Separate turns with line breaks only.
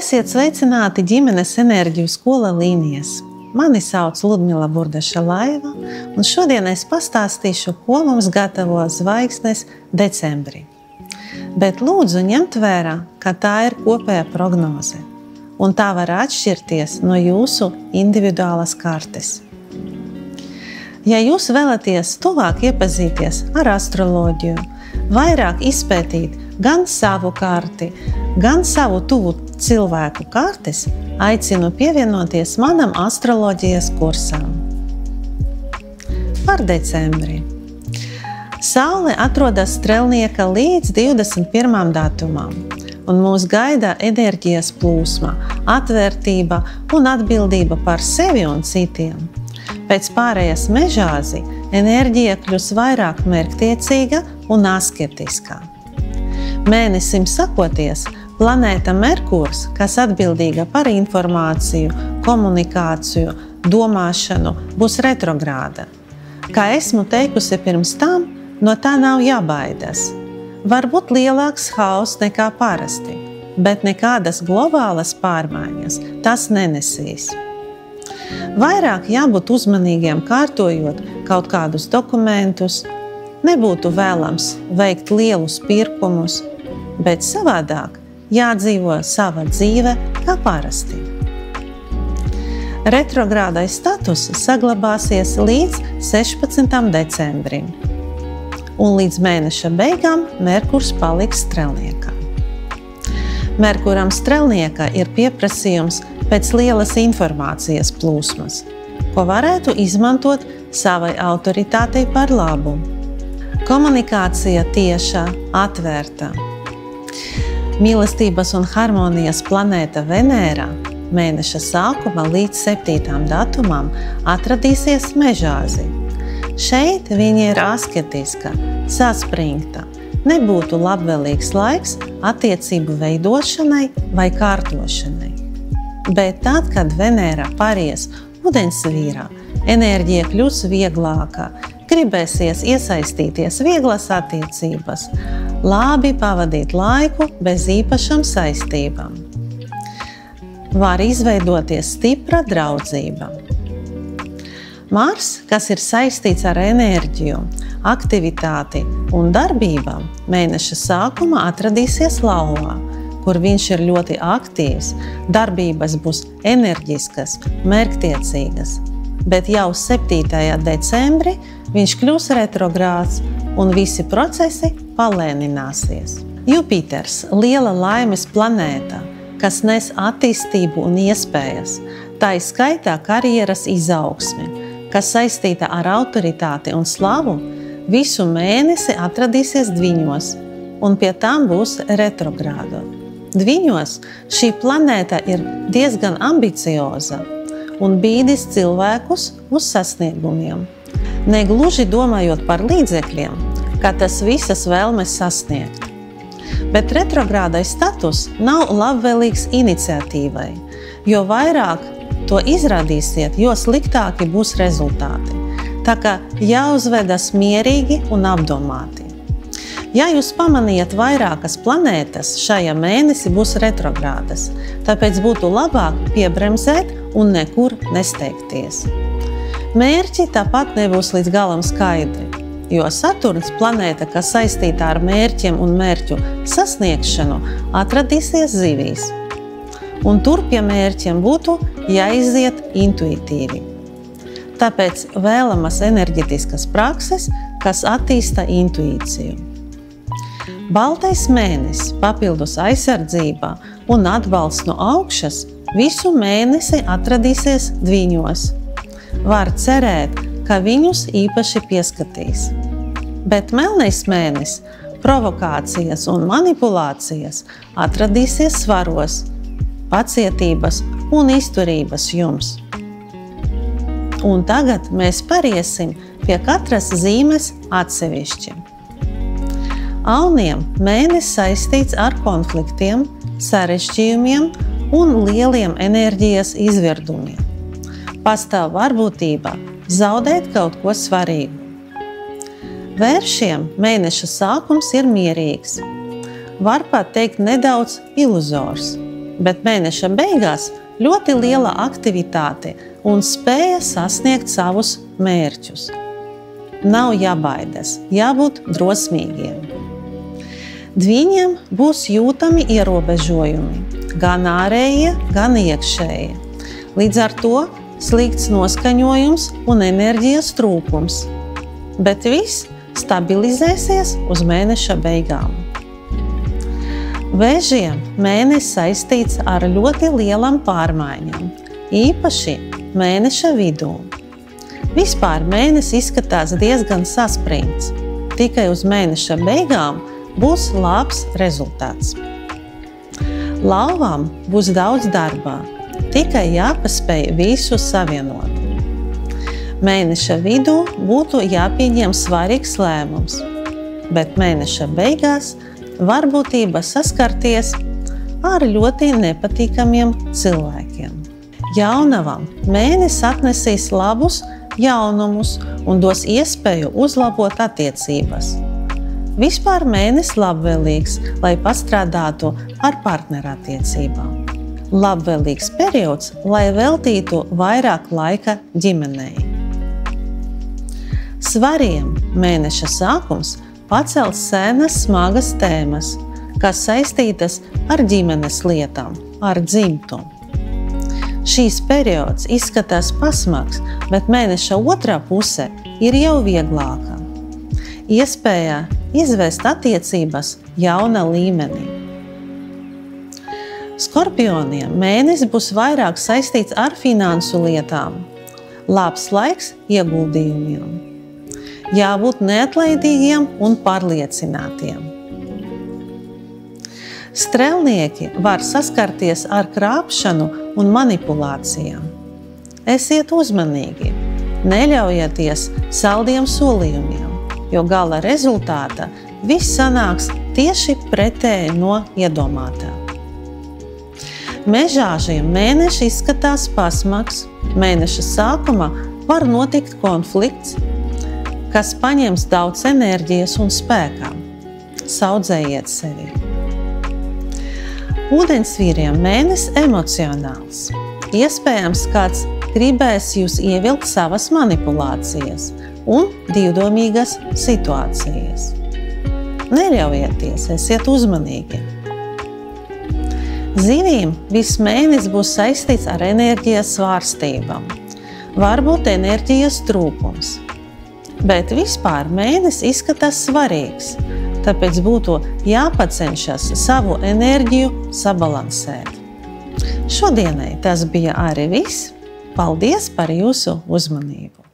Esiet sveicināti ģimenes enerģiju skola līnijas. Mani sauc Ludmila Burdaša-Laiva, un šodien es pastāstīšu, ko mums gatavo zvaigznes decembrī. Bet lūdzu ņemt vērā, ka tā ir kopēja prognoze, un tā var atšķirties no jūsu individuālas kartes. Ja jūs vēlaties tuvāk iepazīties ar astroloģiju, vairāk izpētīt gan savu karti, gan savu tuvu cilvēku kartes, aicinu pievienoties manam astroloģijas kursam. Par decembri. Saule atrodas Strelnieka līdz 21. datumam, un mūs gaida enerģijas plūsma, atvērtība un atbildība par sevi un citiem. Pēc pārējas mežāzi enerģija kļūs vairāk mērķtiecīga un asketiskā. Mēnesim sakoties, planēta Merkurs, kas atbildīga par informāciju, komunikāciju, domāšanu, būs retrogrāda. Kā esmu teikusi pirms tam, no tā nav jābaidās. Varbūt lielāks hauss nekā parasti, bet nekādas globālas pārmaiņas tas nenesīs. Vairāk jābūt uzmanīgiem kārtojot kaut kādus dokumentus, nebūtu vēlams veikt lielus pirkumus, bet savādāk jādzīvo sava dzīve kā parasti. Retrogrādais status saglabāsies līdz 16. decembrim, un līdz mēneša beigām Merkurs paliks Strelniekā. Merkuram Strelnieka ir pieprasījums pēc lielas informācijas plūsmas, ko varētu izmantot savai autoritātei par labu. Komunikācija tieša, atvērta. Mīlestības un harmonijas planēta Venēra mēneša sākuma līdz 7. datumam atradīsies mežāzi. Šeit viņa ir asketiska, saspringta, nebūtu labvēlīgs laiks attiecību veidošanai vai kārtošanai. Bet tad, kad Venēra paries ūdensvīrā, enerģija kļūs vieglāka, gribēsies iesaistīties vieglas attiecības, labi pavadīt laiku bez īpašām saistībām. Var izveidoties stipra draudzība. Mars, kas ir saistīts ar enerģiju, aktivitāti un darbībām, mēneša sākumā atradīsies Lauvā, kur viņš ir ļoti aktīvs, darbības būs enerģiskas, mērķtiecīgas. Bet jau 7. decembrī viņš kļūs retrogrāds un visi procesi palēnināsies. Jupiters, liela laimes planēta, kas nes attīstību un iespējas, tā izskaitā karjeras izaugsmi, kas saistīta ar autoritāti un slavu, visu mēnesi atradīsies Dviņos, un pie tām būs retrogrāda. Dviņos šī planēta ir diezgan ambicioza un bīdis cilvēkus uz sasniegumiem. Negluži domājot par līdzekļiem, kā tas visas vēlmes sasniegt. Bet retrogrādais status nav labvēlīgs iniciatīvai, jo vairāk to izrādīsiet, jo sliktāki būs rezultāti. Tā kā jāuzvedas mierīgi un apdomāti. Ja jūs pamanījat vairākas planētas, šajā mēnesī būs retrogrādas, tāpēc būtu labāk piebremzēt un nekur nesteigties. Mērķi tāpat nebūs līdz galam skaidri, jo Saturns, planēta, kas saistīta ar mērķiem un mērķu sasniegšanu, atradīsies Zivīs. Un tur pie mērķiem būtu jāiziet intuitīvi. Tāpēc vēlamas enerģetiskas prakses, kas attīsta intuīciju. Baltais mēnesis, papildus aizsardzībā un atbalsts no augšas, visu mēnesi atradīsies Dviņos. Var cerēt, ka viņus īpaši pieskatīs. Bet melnais mēnesis, provokācijas un manipulācijas atradīsies Svaros, pacietības un izturības jums. Un tagad mēs pariesim pie katras zīmes atsevišķi. Auniem mēnesis saistīts ar konfliktiem, sarežģījumiem un lieliem enerģijas izvirdumiem. Pastāv varbūtība zaudēt kaut ko svarīgu. Vēršiem mēneša sākums ir mierīgs. Var pat teikt nedaudz iluzors. bet mēneša beigās ļoti liela aktivitāte un spēja sasniegt savus mērķus. Nav jābaidās, jābūt drosmīgiem. Dviņiem būs jūtami ierobežojumi, gan ārējie, gan iekšējie. Līdz ar to slikts noskaņojums un enerģijas trūkums, bet viss stabilizēsies uz mēneša beigām. Vēžiem mēnesis saistīts ar ļoti lielām pārmaiņām, īpaši mēneša vidū. Vispār mēnesis izskatās diezgan saspringts, tikai uz mēneša beigām būs labs rezultāts. Lauvām būs daudz darbā, tikai jāpaspēj visu savienot. Mēneša vidū būtu jāpieņem svarīgs lēmums, bet mēneša beigās varbūtība saskarties ar ļoti nepatīkamiem cilvēkiem. Jaunavam mēnesis atnesīs labus jaunumus un dos iespēju uzlabot attiecības. Vispār mēnesis labvēlīgs, lai pastrādātu ar partnerattiecībām. Labvēlīgs periods, lai veltītu vairāk laika ģimenei. Svariem mēneša sākums pacels senas smagas tēmas, kas saistītas ar ģimenes lietām, ar dzimtumu. Šīs periods izskatās pasmags, bet mēneša otrā puse ir jau vieglāka. Iespēja izvest attiecības jauna līmenī. Skorpioniem mēnesis būs vairāk saistīts ar finansu lietām. Labs laiks ieguldījumiem. Jābūt neatlaidīgiem un pārliecinātiem. Strelnieki var saskarties ar krāpšanu un manipulācijām. Esiet uzmanīgi, neļaujieties saldiem solījumiem, jo gala rezultātā viss sanāks tieši pretēji no iedomātā. Mežāžiem mēneši izskatās pasmags, mēneša sākumā var notikt konflikts, kas paņems daudz enerģijas un spēkā. Saudzējiet sevi. Ūdensvīriem mēnesis emocionāls. Iespējams, kāds gribēs jūs ievilkt savas manipulācijas un divdomīgas situācijas. Neļaujieties, esiet uzmanīgi. Zivīm viss mēnesis būs saistīts ar enerģijas svārstībām. Varbūt enerģijas trūkums. Bet vispār mēnesis izskatās svarīgs, tāpēc būtu jāpacenšas savu enerģiju sabalansēt. Šodienai tas bija arī viss. Paldies par jūsu uzmanību!